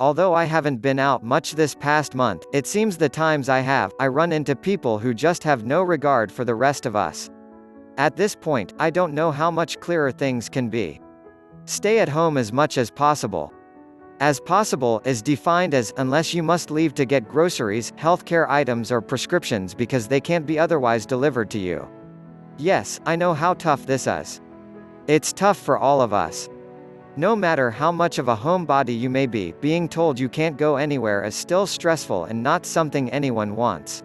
although I haven't been out much this past month, it seems the times I run into people who just have no regard for the rest of us. At this point, I don't know how much clearer things can be. Stay at home as much as possible. As possible is defined as, unless you must leave to get groceries, healthcare items or prescriptions because they can't be otherwise delivered to you. Yes, I know how tough this is. It's tough for all of us. No matter how much of a homebody you may be, being told you can't go anywhere is still stressful and not something anyone wants.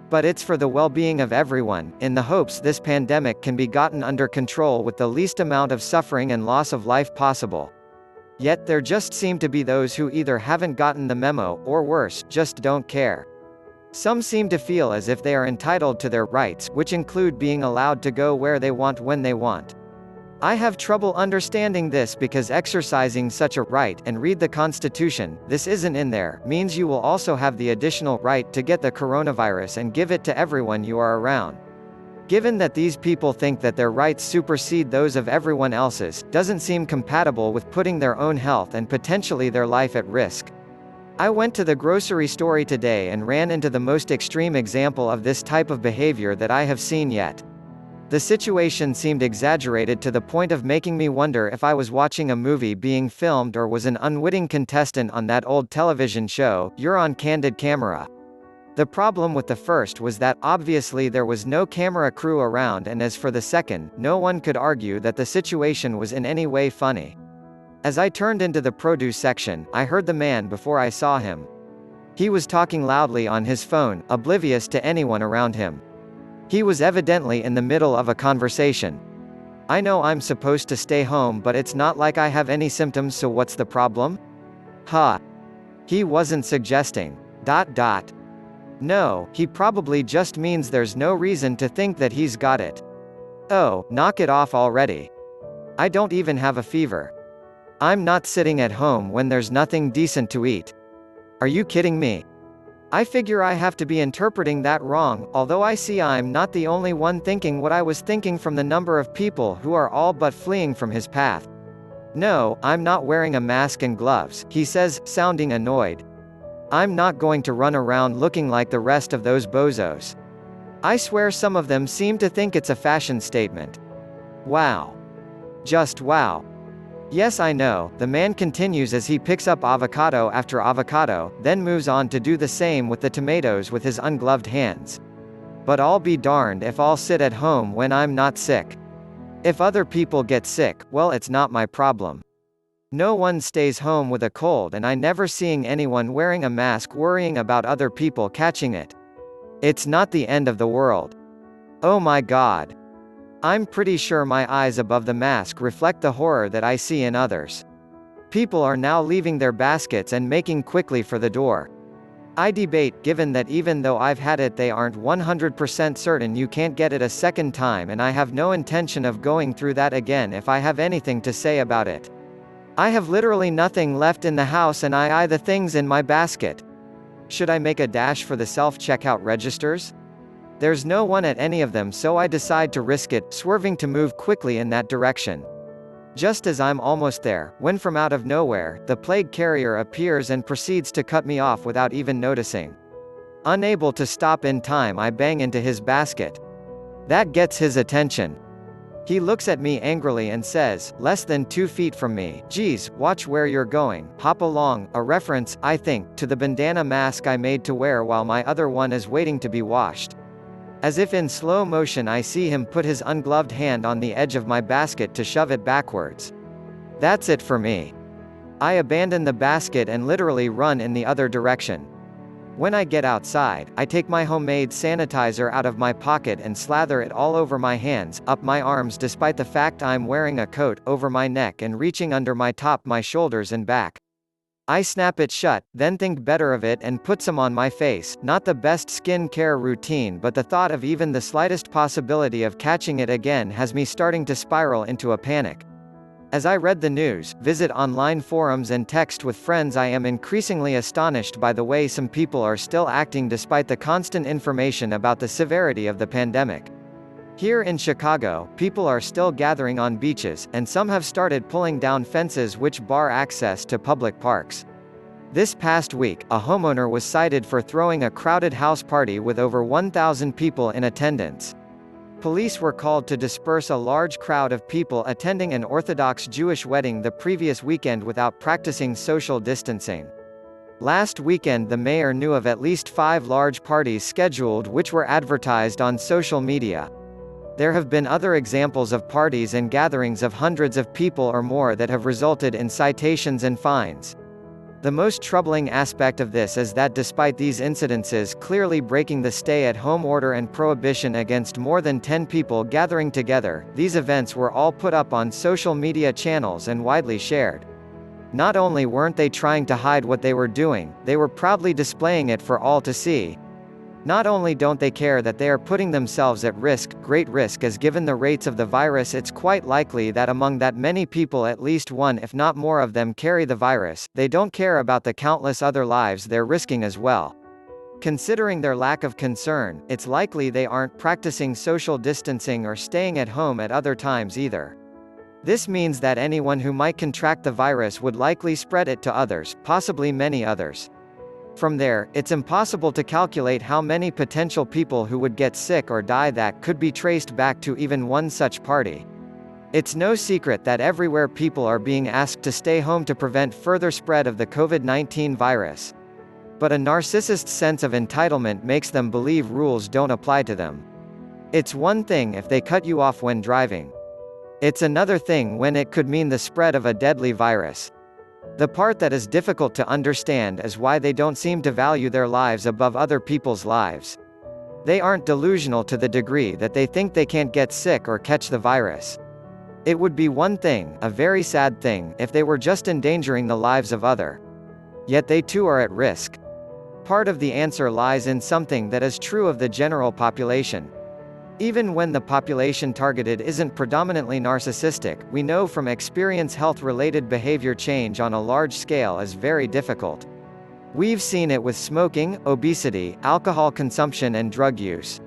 But it's for the well-being of everyone, in the hopes this pandemic can be gotten under control with the least amount of suffering and loss of life possible. Yet there just seem to be those who either haven't gotten the memo, or worse, just don't care. Some seem to feel as if they are entitled to their rights, which include being allowed to go where they want when they want. I have trouble understanding this because exercising such a right, and read the Constitution, this isn't in there, means you will also have the additional right to get the coronavirus and give it to everyone you are around. Given that these people think that their rights supersede those of everyone else's, doesn't seem compatible with putting their own health and potentially their life at risk. I went to the grocery store today and ran into the most extreme example of this type of behavior that I have seen yet. The situation seemed exaggerated to the point of making me wonder if I was watching a movie being filmed or was an unwitting contestant on that old television show, You're on Candid Camera. The problem with the first was that, obviously there was no camera crew around, and as for the second, no one could argue that the situation was in any way funny. As I turned into the produce section, I heard the man before I saw him. He was talking loudly on his phone, oblivious to anyone around him. He was evidently in the middle of a conversation. I know I'm supposed to stay home, but it's not like I have any symptoms, so what's the problem? Huh. He wasn't suggesting. No, he probably just means there's no reason to think that he's got it. Oh, knock it off already. I don't even have a fever. I'm not sitting at home when there's nothing decent to eat. Are you kidding me? I figure I have to be interpreting that wrong, although I see I'm not the only one thinking what I was thinking from the number of people who are all but fleeing from his path. No, I'm not wearing a mask and gloves, he says, sounding annoyed. I'm not going to run around looking like the rest of those bozos. I swear some of them seem to think it's a fashion statement. Wow. Just wow. Yes, I know, the man continues as he picks up avocado after avocado, then moves on to do the same with the tomatoes with his ungloved hands. But I'll be darned if I'll sit at home when I'm not sick. If other people get sick, well, it's not my problem. No one stays home with a cold, and I never seeing anyone wearing a mask worrying about other people catching it. It's not the end of the world. Oh my God. I'm pretty sure my eyes above the mask reflect the horror that I see in others. People are now leaving their baskets and making quickly for the door. I debate, given that even though I've had it, they aren't 100% certain you can't get it a second time, and I have no intention of going through that again if I have anything to say about it. I have literally nothing left in the house and I eye the things in my basket. Should I make a dash for the self-checkout registers? There's no one at any of them, so I decide to risk it, swerving to move quickly in that direction. Just as I'm almost there, when from out of nowhere, the plague carrier appears and proceeds to cut me off without even noticing. Unable to stop in time, I bang into his basket. That gets his attention. He looks at me angrily and says, less than 2 feet from me, "Geez, watch where you're going, hop along," a reference, I think, to the bandana mask I made to wear while my other one is waiting to be washed. As if in slow motion, I see him put his ungloved hand on the edge of my basket to shove it backwards. That's it for me. I abandon the basket and literally run in the other direction. When I get outside, I take my homemade sanitizer out of my pocket and slather it all over my hands, up my arms despite the fact I'm wearing a coat, over my neck and reaching under my top, my shoulders and back. I snap it shut, then think better of it and put some on my face. Not the best skin care routine, but the thought of even the slightest possibility of catching it again has me starting to spiral into a panic. As I read the news, visit online forums and text with friends, I am increasingly astonished by the way some people are still acting despite the constant information about the severity of the pandemic. Here in Chicago, people are still gathering on beaches, and some have started pulling down fences which bar access to public parks. This past week, a homeowner was cited for throwing a crowded house party with over 1,000 people in attendance. Police were called to disperse a large crowd of people attending an Orthodox Jewish wedding the previous weekend without practicing social distancing. Last weekend the mayor knew of at least 5 large parties scheduled which were advertised on social media. There have been other examples of parties and gatherings of hundreds of people or more that have resulted in citations and fines. The most troubling aspect of this is that despite these incidences clearly breaking the stay-at-home order and prohibition against more than 10 people gathering together, these events were all put up on social media channels and widely shared. Not only weren't they trying to hide what they were doing, they were proudly displaying it for all to see. Not only don't they care that they are putting themselves at risk, great risk, as given the rates of the virus it's quite likely that among that many people at least one if not more of them carry the virus, they don't care about the countless other lives they're risking as well. Considering their lack of concern, it's likely they aren't practicing social distancing or staying at home at other times either. This means that anyone who might contract the virus would likely spread it to others, possibly many others. From there, it's impossible to calculate how many potential people who would get sick or die that could be traced back to even one such party. It's no secret that everywhere people are being asked to stay home to prevent further spread of the COVID-19 virus. But a narcissist's sense of entitlement makes them believe rules don't apply to them. It's one thing if they cut you off when driving. It's another thing when it could mean the spread of a deadly virus. The part that is difficult to understand is why they don't seem to value their lives above other people's lives. They aren't delusional to the degree that they think they can't get sick or catch the virus. It would be one thing, a very sad thing, if they were just endangering the lives of others. Yet they too are at risk. Part of the answer lies in something that is true of the general population. Even when the population targeted isn't predominantly narcissistic, we know from experience health-related behavior change on a large scale is very difficult. We've seen it with smoking, obesity, alcohol consumption and drug use.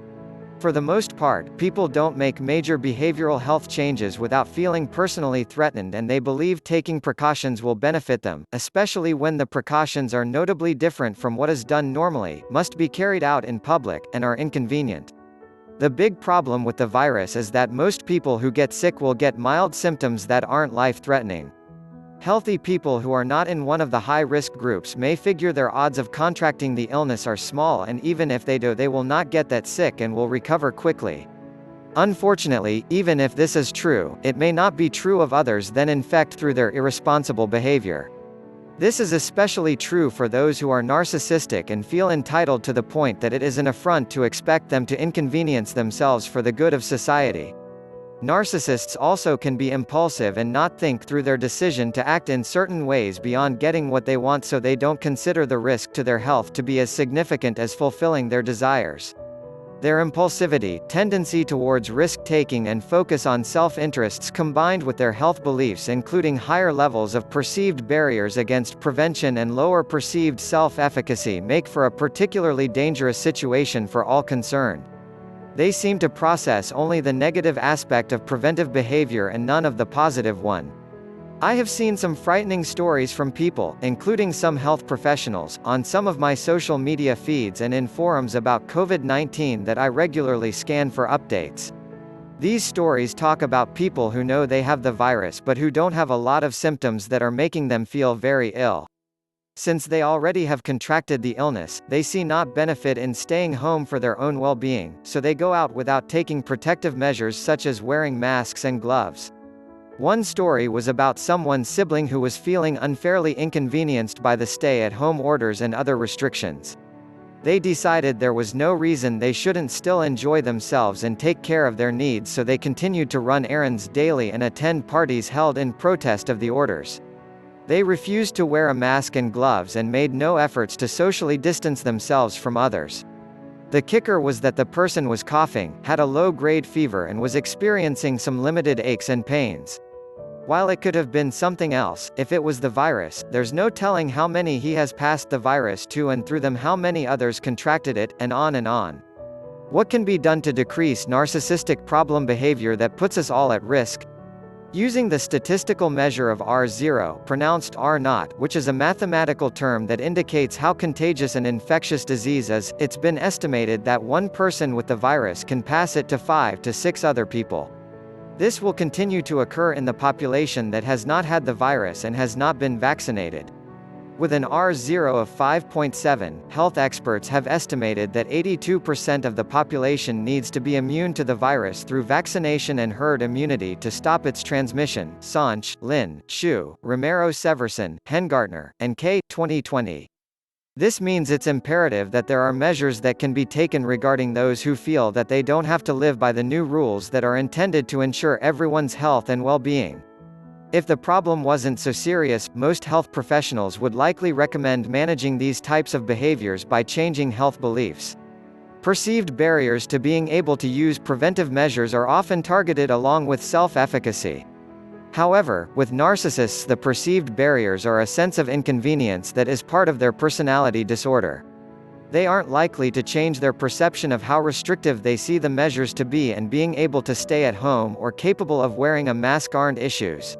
For the most part, people don't make major behavioral health changes without feeling personally threatened, and they believe taking precautions will benefit them, especially when the precautions are notably different from what is done normally, must be carried out in public, and are inconvenient. The big problem with the virus is that most people who get sick will get mild symptoms that aren't life-threatening. Healthy people who are not in one of the high-risk groups may figure their odds of contracting the illness are small, and even if they do, they will not get that sick and will recover quickly. Unfortunately, even if this is true, it may not be true of others then infect through their irresponsible behavior. This is especially true for those who are narcissistic and feel entitled to the point that it is an affront to expect them to inconvenience themselves for the good of society. Narcissists also can be impulsive and not think through their decision to act in certain ways beyond getting what they want, so they don't consider the risk to their health to be as significant as fulfilling their desires. Their impulsivity, tendency towards risk-taking and focus on self-interests combined with their health beliefs, including higher levels of perceived barriers against prevention and lower perceived self-efficacy, make for a particularly dangerous situation for all concerned. They seem to process only the negative aspect of preventive behavior and none of the positive one. I have seen some frightening stories from people, including some health professionals, on some of my social media feeds and in forums about COVID-19 that I regularly scan for updates. These stories talk about people who know they have the virus but who don't have a lot of symptoms that are making them feel very ill. Since they already have contracted the illness, they see not benefit in staying home for their own well-being, so they go out without taking protective measures such as wearing masks and gloves. One story was about someone's sibling who was feeling unfairly inconvenienced by the stay-at-home orders and other restrictions. They decided there was no reason they shouldn't still enjoy themselves and take care of their needs, so they continued to run errands daily and attend parties held in protest of the orders. They refused to wear a mask and gloves and made no efforts to socially distance themselves from others. The kicker was that the person was coughing, had a low-grade fever and was experiencing some limited aches and pains. While it could have been something else, if it was the virus, there's no telling how many he has passed the virus to and through them how many others contracted it, and on and on. What can be done to decrease narcissistic problem behavior that puts us all at risk? Using the statistical measure of R0, pronounced R0, which is a mathematical term that indicates how contagious an infectious disease is, it's been estimated that one person with the virus can pass it to 5 to 6 other people. This will continue to occur in the population that has not had the virus and has not been vaccinated. With an R0 of 5.7, health experts have estimated that 82% of the population needs to be immune to the virus through vaccination and herd immunity to stop its transmission. Sanch, Lin, Xu, Romero Severson, Hengartner, and K. 2020. This means it's imperative that there are measures that can be taken regarding those who feel that they don't have to live by the new rules that are intended to ensure everyone's health and well-being. If the problem wasn't so serious, most health professionals would likely recommend managing these types of behaviors by changing health beliefs. Perceived barriers to being able to use preventive measures are often targeted along with self-efficacy. However, with narcissists, the perceived barriers are a sense of inconvenience that is part of their personality disorder. They aren't likely to change their perception of how restrictive they see the measures to be, and being able to stay at home or capable of wearing a mask aren't issues.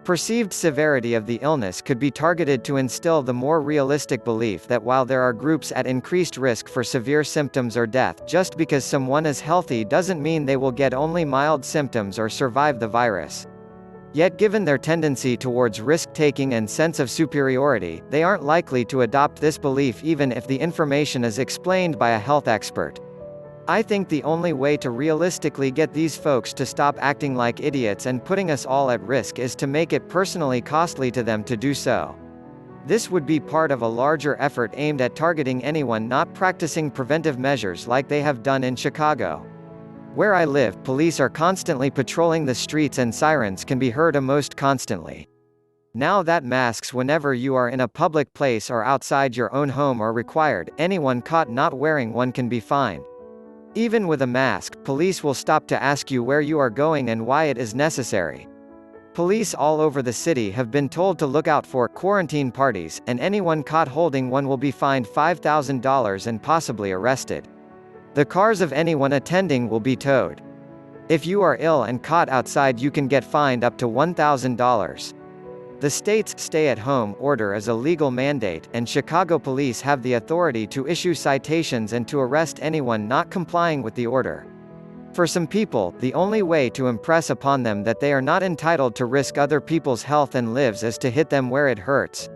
Perceived severity of the illness could be targeted to instill the more realistic belief that while there are groups at increased risk for severe symptoms or death, just because someone is healthy doesn't mean they will get only mild symptoms or survive the virus. Yet given their tendency towards risk-taking and sense of superiority, they aren't likely to adopt this belief even if the information is explained by a health expert. I think the only way to realistically get these folks to stop acting like idiots and putting us all at risk is to make it personally costly to them to do so. This would be part of a larger effort aimed at targeting anyone not practicing preventive measures like they have done in Chicago. Where I live, police are constantly patrolling the streets and sirens can be heard almost constantly. Now that masks whenever you are in a public place or outside your own home are required, anyone caught not wearing one can be fined. Even with a mask, police will stop to ask you where you are going and why it is necessary. Police all over the city have been told to look out for quarantine parties, and anyone caught holding one will be fined $5,000 and possibly arrested. The cars of anyone attending will be towed. If you are ill and caught outside, you can get fined up to $1,000. The state's stay-at-home order is a legal mandate, and Chicago police have the authority to issue citations and to arrest anyone not complying with the order. For some people, the only way to impress upon them that they are not entitled to risk other people's health and lives is to hit them where it hurts.